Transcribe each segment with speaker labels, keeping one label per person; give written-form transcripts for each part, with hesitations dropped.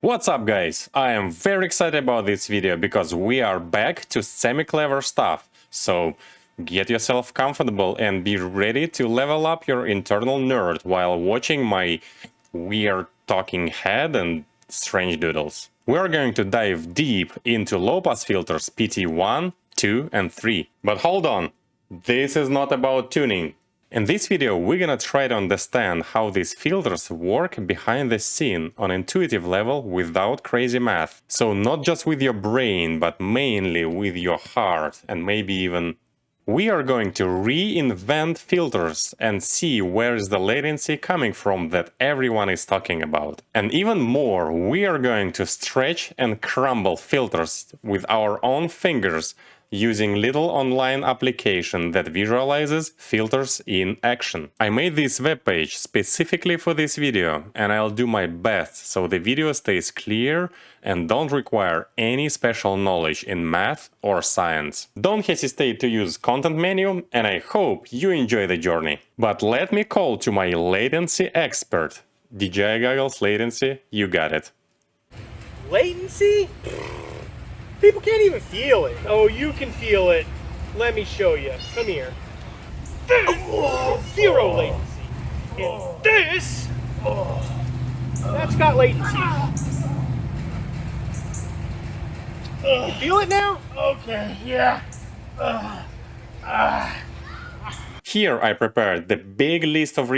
Speaker 1: What's up guys? I am very excited about this video because we are back to semi-clever stuff. So get yourself comfortable and be ready to level up your internal nerd while watching my weird talking head and strange doodles. We're going to dive deep into low-pass filters PT1, 2 and 3. But hold on, this is not about tuning. In this video, we're gonna try to understand how these filters work behind the scene on intuitive level without crazy math. So not just with your brain, but mainly with your heart and maybe even... We are going to reinvent filters and see where is the latency coming from that everyone is talking about. And even more, we are going to stretch and crumble filters with our own fingers using little online application that visualizes filters in action. I made this webpage specifically for this video, and I'll do my best so the video stays clear and don't require any special knowledge in math or science. Don't hesitate to use content menu, and I hope you enjoy the journey. But let me call to my latency expert. DJI goggles latency, you got it.
Speaker 2: Latency? People can't even feel it. Oh, you can feel it. Let me show you. Come here. Zero latency. And this, that's got latency. You feel it now? Okay, yeah.
Speaker 1: Here I prepared the big list of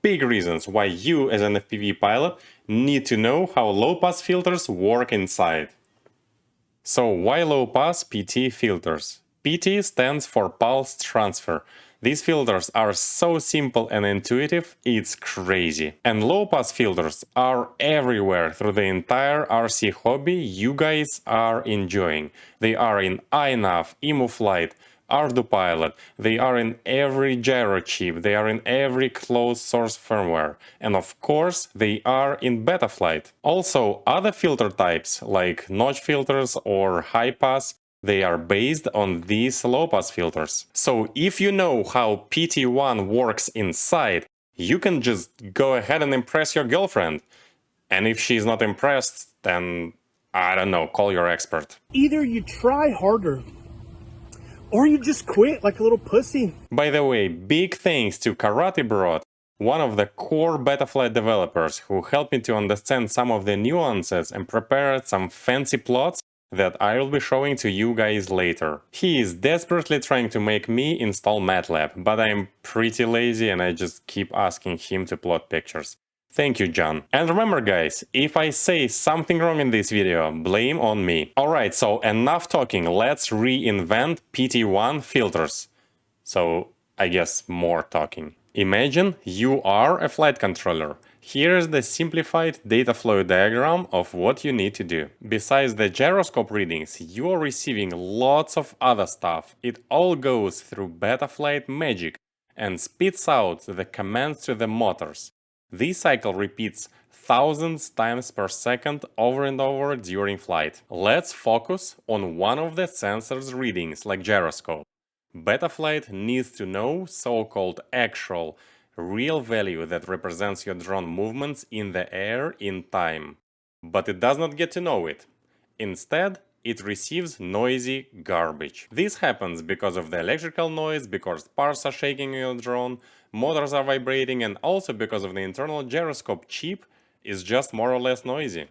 Speaker 1: big reasons why you as an FPV pilot need to know how low-pass filters work inside. So why low-pass PT filters? PT stands for pulse transfer. These filters are so simple and intuitive, it's crazy. And low-pass filters are everywhere through the entire RC hobby you guys are enjoying. They are in INAV, emuflight, Ardupilot, they are in every gyro chip, they are in every closed source firmware, and of course they are in Betaflight. Also, other filter types like notch filters or high pass, they are based on these low pass filters. So if you know how PT1 works inside, you can just go ahead and impress your girlfriend. And if she's not impressed, then I don't know, call your expert.
Speaker 2: Either you try harder, or you just quit like a little pussy.
Speaker 1: By the way, big thanks to Karate Broad, one of the core Betaflight developers who helped me to understand some of the nuances and prepared some fancy plots that I will be showing to you guys later. He is desperately trying to make me install MATLAB, but I'm pretty lazy and I just keep asking him to plot pictures. Thank you, John. And remember guys, if I say something wrong in this video, blame on me. Alright, so enough talking, let's reinvent PT1 filters. So, I guess more talking. Imagine you are a flight controller. Here's the simplified data flow diagram of what you need to do. Besides the gyroscope readings, you are receiving lots of other stuff. It all goes through Betaflight magic and spits out the commands to the motors. This cycle repeats thousands times per second over and over during flight. Let's focus on one of the sensor's readings, like gyroscope. Betaflight needs to know so-called actual, real value that represents your drone movements in the air in time. But it does not get to know it. Instead, it receives noisy garbage. This happens because of the electrical noise, because parts are shaking in your drone, motors are vibrating, and also because of the internal gyroscope chip is just more or less noisy.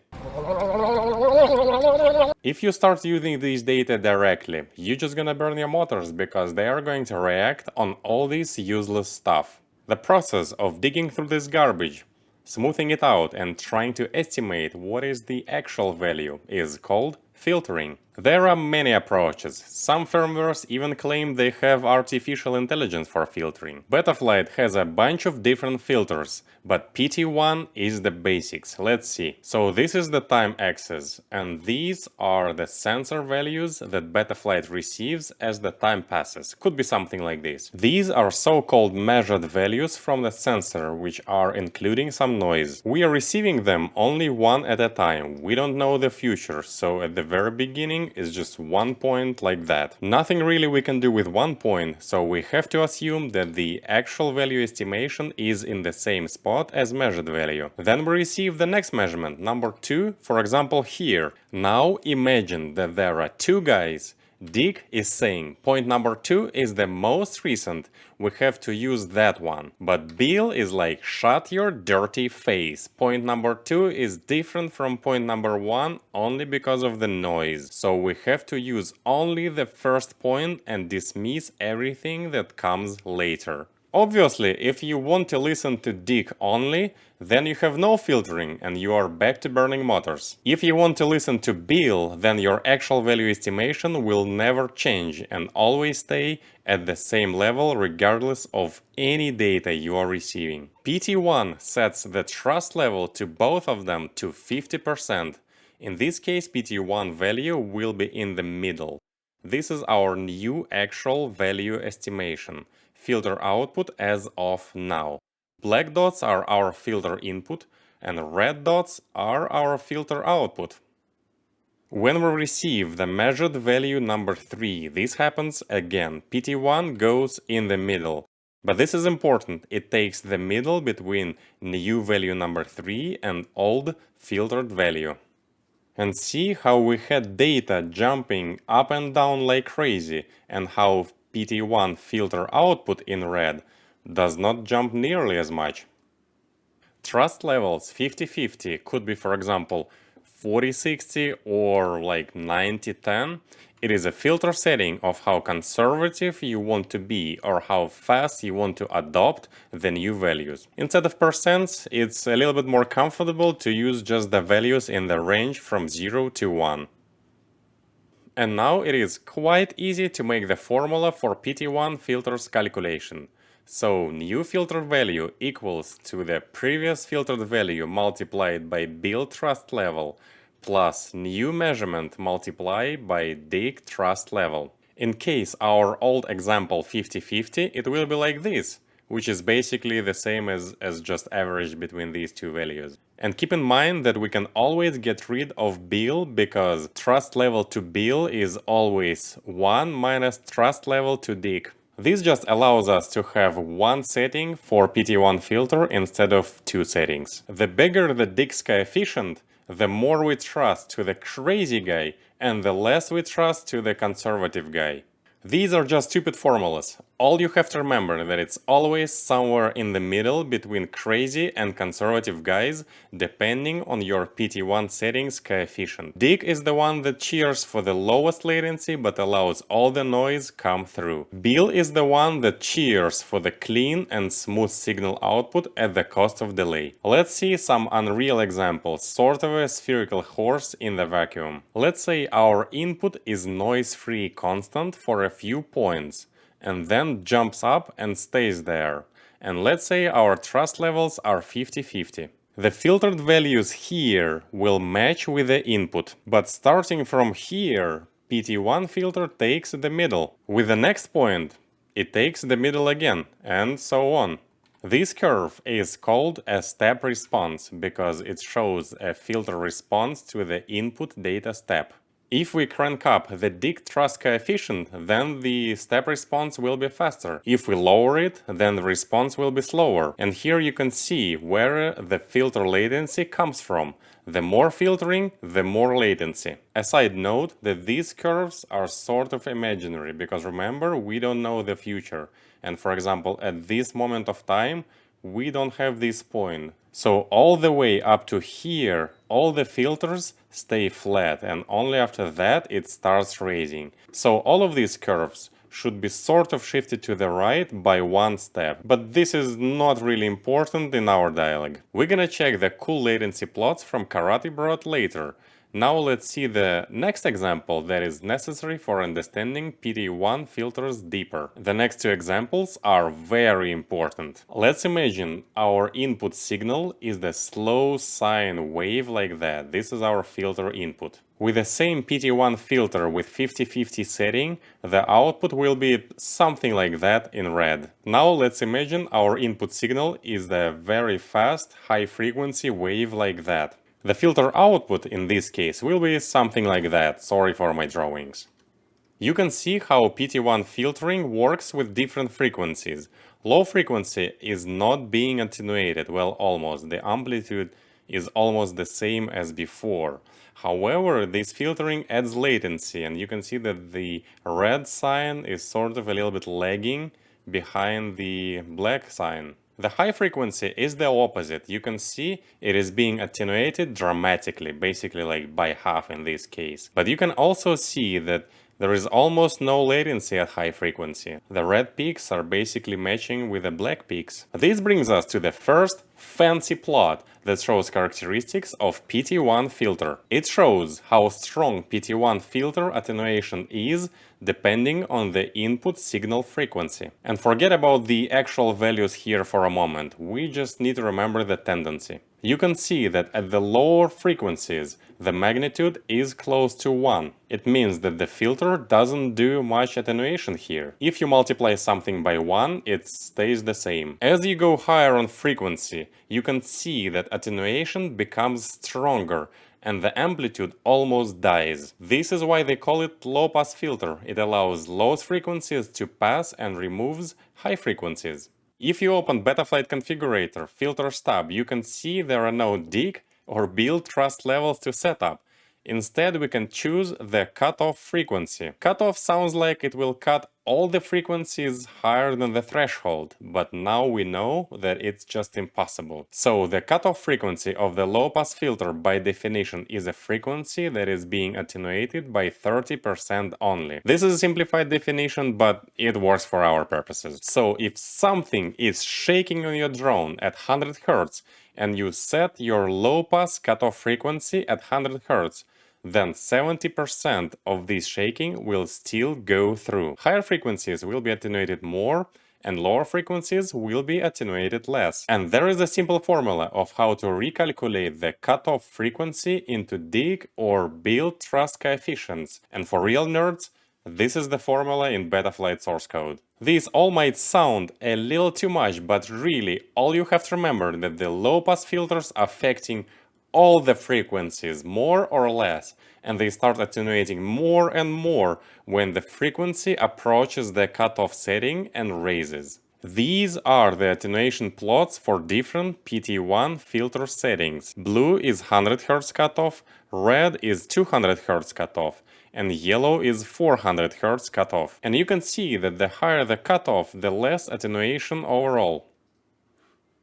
Speaker 1: If you start using this data directly, you're just gonna burn your motors because they are going to react on all this useless stuff. The process of digging through this garbage, smoothing it out and trying to estimate what is the actual value is called filtering. There are many approaches. Some firmwares even claim they have artificial intelligence for filtering. Betaflight has a bunch of different filters, but PT1 is the basics. Let's see. So this is the time axis, and these are the sensor values that Betaflight receives as the time passes. Could be something like this. These are so-called measured values from the sensor, which are including some noise. We are receiving them only one at a time. We don't know the future, so at the very beginning doing is just one point like that. Nothing really we can do with one point, so we have to assume that the actual value estimation is in the same spot as measured value. Then we receive the next measurement, number 2, for example here. Now imagine that there are two guys. Dick is saying point number 2 is the most recent, we have to use that one. But Bill is like, shut your dirty face. Point number 2 is different from point number 1 only because of the noise. So we have to use only the first point and dismiss everything that comes later. Obviously, if you want to listen to Dick only, then you have no filtering and you are back to burning motors. If you want to listen to Bill, then your actual value estimation will never change and always stay at the same level regardless of any data you are receiving. PT1 sets the trust level to both of them to 50%. In this case, PT1 value will be in the middle. This is our new actual value estimation. Filter output as of now. Black dots are our filter input and red dots are our filter output. When we receive the measured value number 3, this happens again. PT1 goes in the middle. But this is important, it takes the middle between new value number 3 and old filtered value. And see how we had data jumping up and down like crazy and how PT1 filter output in red does not jump nearly as much. Trust levels 50-50 could be, for example, 40-60 or like 90-10. It is a filter setting of how conservative you want to be or how fast you want to adopt the new values. Instead of percents, it's a little bit more comfortable to use just the values in the range from 0 to 1. And now it is quite easy to make the formula for PT1 filters calculation. So new filter value equals to the previous filtered value multiplied by Bill trust level plus new measurement multiplied by Dick trust level. In case our old example 50-50, it will be like this, which is basically the same as just average between these two values. And keep in mind that we can always get rid of Bill because trust level to Bill is always 1 minus trust level to Dick. This just allows us to have one setting for PT1 filter instead of two settings. The bigger the Dick's coefficient, the more we trust to the crazy guy and the less we trust to the conservative guy. These are just stupid formulas. All you have to remember that it's always somewhere in the middle between crazy and conservative guys, depending on your PT1 settings coefficient. Dick is the one that cheers for the lowest latency but allows all the noise come through. Bill is the one that cheers for the clean and smooth signal output at the cost of delay. Let's see some unreal examples, sort of a spherical horse in the vacuum. Let's say our input is noise-free constant for a few points and then jumps up and stays there. And let's say our trust levels are 50-50. The filtered values here will match with the input, but starting from here, PT1 filter takes the middle. With the next point, it takes the middle again, and so on. This curve is called a step response because it shows a filter response to the input data step. If we crank up the Dick trust coefficient, then the step response will be faster. If we lower it, then the response will be slower. And here you can see where the filter latency comes from. The more filtering, the more latency. A side note that these curves are sort of imaginary, because remember, we don't know the future. And for example, at this moment of time, we don't have this point. So all the way up to here, all the filters stay flat, and only after that it starts raising. So all of these curves should be sort of shifted to the right by one step, but this is not really important in our dialog. We're gonna check the cool latency plots from Ardupilot later. Now let's see the next example that is necessary for understanding PT1 filters deeper. The next two examples are very important. Let's imagine our input signal is the slow sine wave like that. This is our filter input. With the same PT1 filter with 50-50 setting, the output will be something like that in red. Now let's imagine our input signal is the very fast, high frequency wave like that. The filter output in this case will be something like that, sorry for my drawings. You can see how PT1 filtering works with different frequencies. Low frequency is not being attenuated, well, almost. The amplitude is almost the same as before. However, this filtering adds latency, and you can see that the red sign is sort of a little bit lagging behind the black sign. The high frequency is the opposite. You can see it is being attenuated dramatically, basically like by half in this case. But you can also see that there is almost no latency at high frequency. The red peaks are basically matching with the black peaks. This brings us to the first fancy plot that shows characteristics of PT1 filter. It shows how strong PT1 filter attenuation is depending on the input signal frequency. And forget about the actual values here for a moment, we just need to remember the tendency. You can see that at the lower frequencies, the magnitude is close to 1. It means that the filter doesn't do much attenuation here. If you multiply something by 1, it stays the same. As you go higher on frequency, you can see that attenuation becomes stronger and the amplitude almost dies. This is why they call it low-pass filter. It allows low frequencies to pass and removes high frequencies. If you open Betaflight configurator, filters tab, you can see there are no dig or build trust levels to set up. Instead, we can choose the cutoff frequency. Cutoff sounds like it will cut all the frequencies higher than the threshold, but now we know that it's just impossible. So the cutoff frequency of the low-pass filter by definition is a frequency that is being attenuated by 30% only. This is a simplified definition, but it works for our purposes. So if something is shaking on your drone at 100 Hz and you set your low-pass cutoff frequency at 100 Hz, then 70% of this shaking will still go through. Higher frequencies will be attenuated more, and lower frequencies will be attenuated less. And there is a simple formula of how to recalculate the cutoff frequency into dig or build trust coefficients. And for real nerds, this is the formula in Betaflight source code. This all might sound a little too much, but really, all you have to remember that the low-pass filters affecting all the frequencies more or less, and they start attenuating more and more when the frequency approaches the cutoff setting and raises. These are the attenuation plots for different PT1 filter settings. Blue is 100 Hz cutoff, red is 200 Hz cutoff, and yellow is 400 Hz cutoff. And you can see that the higher the cutoff, the less attenuation overall.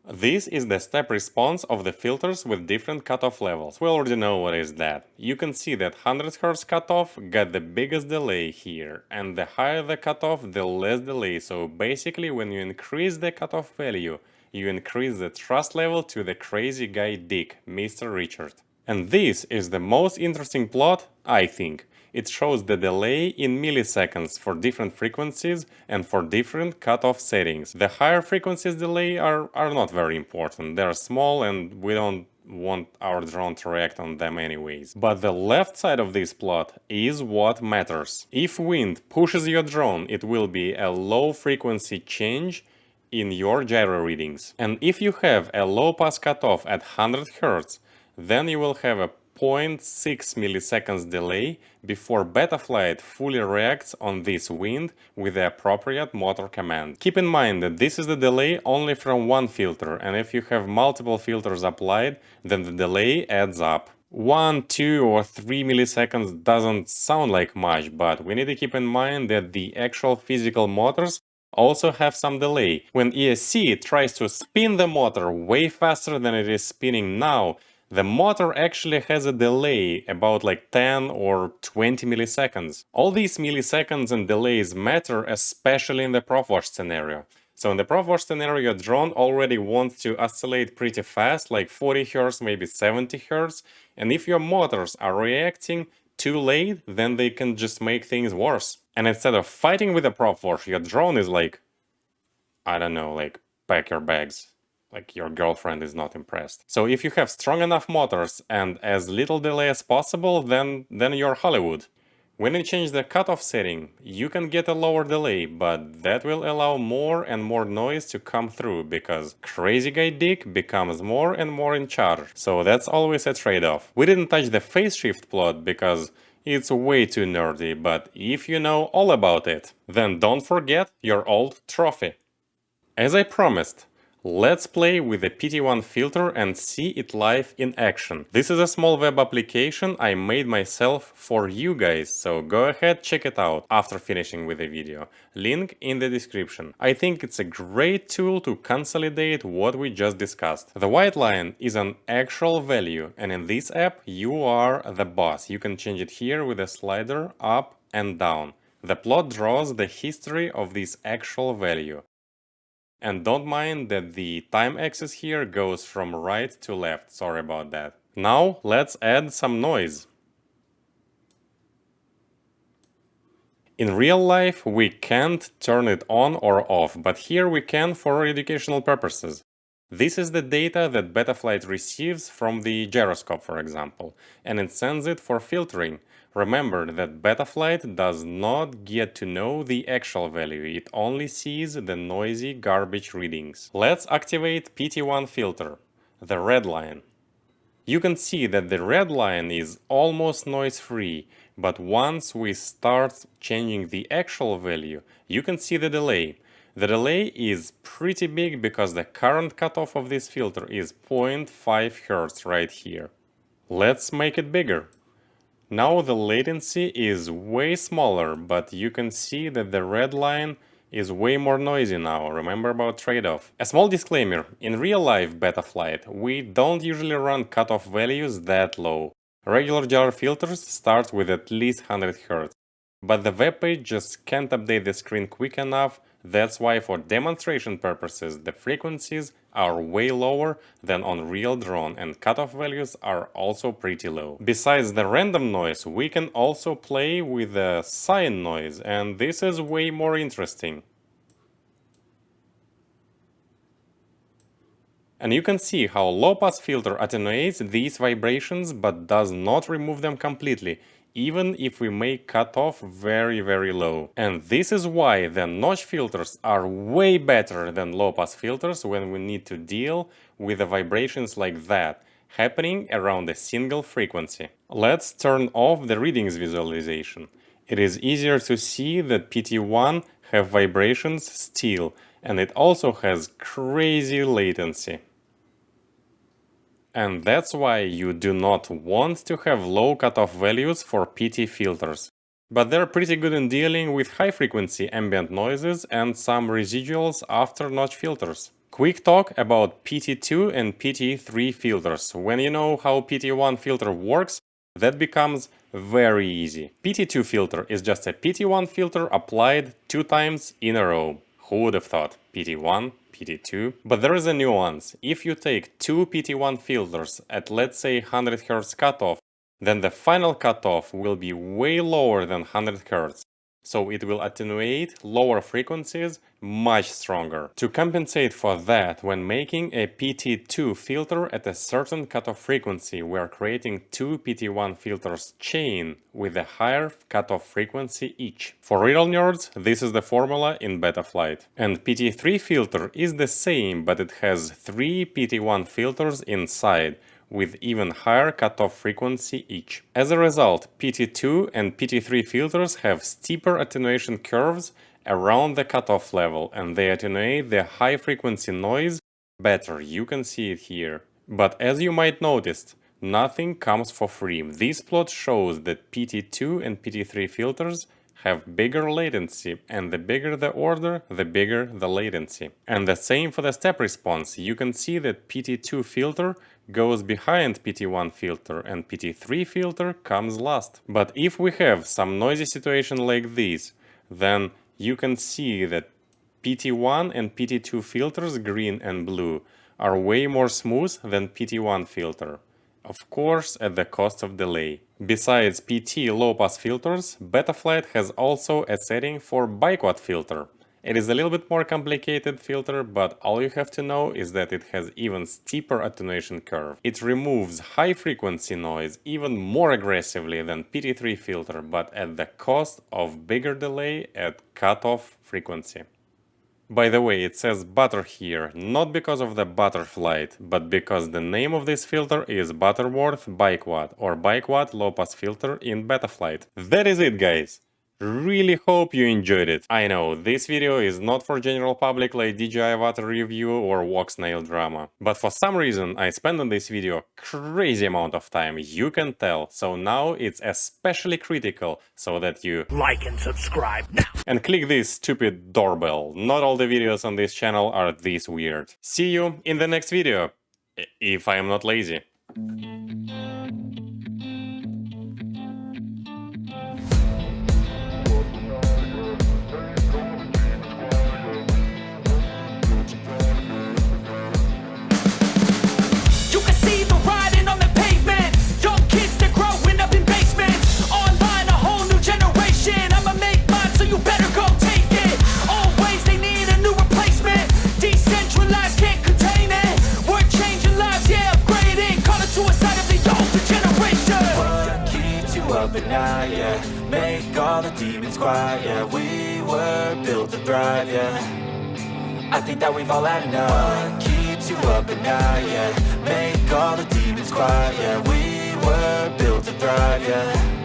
Speaker 1: This is the step response of the filters with different cutoff levels. We already know what is that. You can see that 100 Hz cutoff got the biggest delay here, and the higher the cutoff, the less delay. So basically, when you increase the cutoff value, you increase the trust level to the crazy guy Dick, Mr. Richard. And this is the most interesting plot, I think. It shows the delay in milliseconds for different frequencies and for different cutoff settings. The higher frequencies delay are not very important. They are small and we don't want our drone to react on them anyways. But the left side of this plot is what matters. If wind pushes your drone, it will be a low frequency change in your gyro readings. And if you have a low pass cutoff at 100 Hz, then you will have a 0.6 milliseconds delay before Betaflight fully reacts on this wind with the appropriate motor command. Keep in mind that this is the delay only from one filter, and if you have multiple filters applied, then the delay adds up. 1, 2 or 3 milliseconds doesn't sound like much, but we need to keep in mind that the actual physical motors also have some delay. When ESC tries to spin the motor way faster than it is spinning now, the motor actually has a delay about like 10 or 20 milliseconds. All these milliseconds and delays matter, especially in the prop wash scenario. So in the prop wash scenario, your drone already wants to oscillate pretty fast, like 40 Hz, maybe 70 Hz. And if your motors are reacting too late, then they can just make things worse. And instead of fighting with the prop wash, your drone is like, I don't know, like pack your bags. Like your girlfriend is not impressed. So if you have strong enough motors and as little delay as possible, then you're Hollywood. When you change the cutoff setting, you can get a lower delay, but that will allow more and more noise to come through because crazy guy Dick becomes more and more in charge, so that's always a trade-off. We didn't touch the phase shift plot because it's way too nerdy, but if you know all about it, then don't forget your old trophy. As I promised, let's play with the PT1 filter and see it live in action. This is a small web application I made myself for you guys, so go ahead, check it out after finishing with the video. Link in the description. I think it's a great tool to consolidate what we just discussed. The white line is an actual value, and in this app you are the boss. You can change it here with a slider up and down. The plot draws the history of this actual value. And don't mind that the time axis here goes from right to left, sorry about that. Now let's add some noise. In real life we can't turn it on or off, but here we can for educational purposes. This is the data that Betaflight receives from the gyroscope, for example, and it sends it for filtering. Remember that Betaflight does not get to know the actual value, it only sees the noisy garbage readings. Let's activate PT1 filter, the red line. You can see that the red line is almost noise-free, but once we start changing the actual value, you can see the delay. The delay is pretty big because the current cutoff of this filter is 0.5 Hz right here. Let's make it bigger. Now the latency is way smaller, but you can see that the red line is way more noisy now. Remember about trade-off. A small disclaimer, in real life Betaflight, we don't usually run cutoff values that low. Regular gyro filters start with at least 100 Hz, but the webpage just can't update the screen quick enough. That's why for demonstration purposes the frequencies are way lower than on real drone and cutoff values are also pretty low. Besides the random noise, we can also play with the sine noise, and this is way more interesting. And you can see how low-pass filter attenuates these vibrations but does not remove them completely, even if we make cutoff very low. And this is why the notch filters are way better than low-pass filters when we need to deal with the vibrations like that, happening around a single frequency. Let's turn off the readings visualization. It is easier to see that PT1 have vibrations still, and it also has crazy latency. And that's why you do not want to have low cutoff values for PT filters. But they're pretty good in dealing with high frequency ambient noises and some residuals after notch filters. Quick talk about PT2 and PT3 filters. When you know how PT1 filter works, that becomes very easy. PT2 filter is just a PT1 filter applied 2 times in a row. Who would have thought? PT1, PT2. But there is a nuance. If you take 2 PT1 filters at let's say 100 Hz cutoff, then the final cutoff will be way lower than 100 Hz. So it will attenuate lower frequencies much stronger. To compensate for that, when making a PT2 filter at a certain cutoff frequency, we are creating 2 PT1 filters chain with a higher cutoff frequency each. For real nerds, this is the formula in Betaflight. And PT3 filter is the same, but it has 3 PT1 filters inside, with even higher cutoff frequency each. As a result, PT2 and PT3 filters have steeper attenuation curves around the cutoff level, and they attenuate the high frequency noise better. You can see it here. But as you might notice, nothing comes for free. This plot shows that PT2 and PT3 filters have bigger latency, and the bigger the order, the bigger the latency. And the same for the step response. You can see that PT2 filter goes behind PT1 filter and PT3 filter comes last. But if we have some noisy situation like this, then you can see that PT1 and PT2 filters, green and blue, are way more smooth than PT1 filter. Of course, at the cost of delay. Besides PT low-pass filters, Betaflight has also a setting for Biquad filter, It is a little bit more complicated filter, but all you have to know is that it has even steeper attenuation curve. It removes high frequency noise even more aggressively than PT3 filter, but at the cost of bigger delay at cutoff frequency. By the way, it says butter here, not because of the Betaflight, but because the name of this filter is Butterworth Biquad, or Biquad Lowpass filter in Betaflight. That is it, guys! Really hope you enjoyed it. I know, this video is not for general public like DJI Avatar review or Walksnail drama. But for some reason I spent on this video crazy amount of time, you can tell, so now it's especially critical so that you
Speaker 2: Like and subscribe now.
Speaker 1: And click this stupid doorbell. Not all the videos on this channel are this weird. See you in the next video, if I am not lazy.
Speaker 3: You can see the writing on the pavement. Young kids, they're growing up in basements. Online, a whole new generation. I'ma make mine, so you better go take it. Always, they need a new replacement. Decentralized, can't contain it. We're changing lives, yeah, upgrading. Call it suicide of the older generation.
Speaker 4: What keeps you up at night, yeah? Make all the demons quiet, yeah. We were built to thrive, yeah. I think that we've all had enough. What keeps you up at night, yeah? Make all the demons quiet, yeah. We were built to thrive, yeah.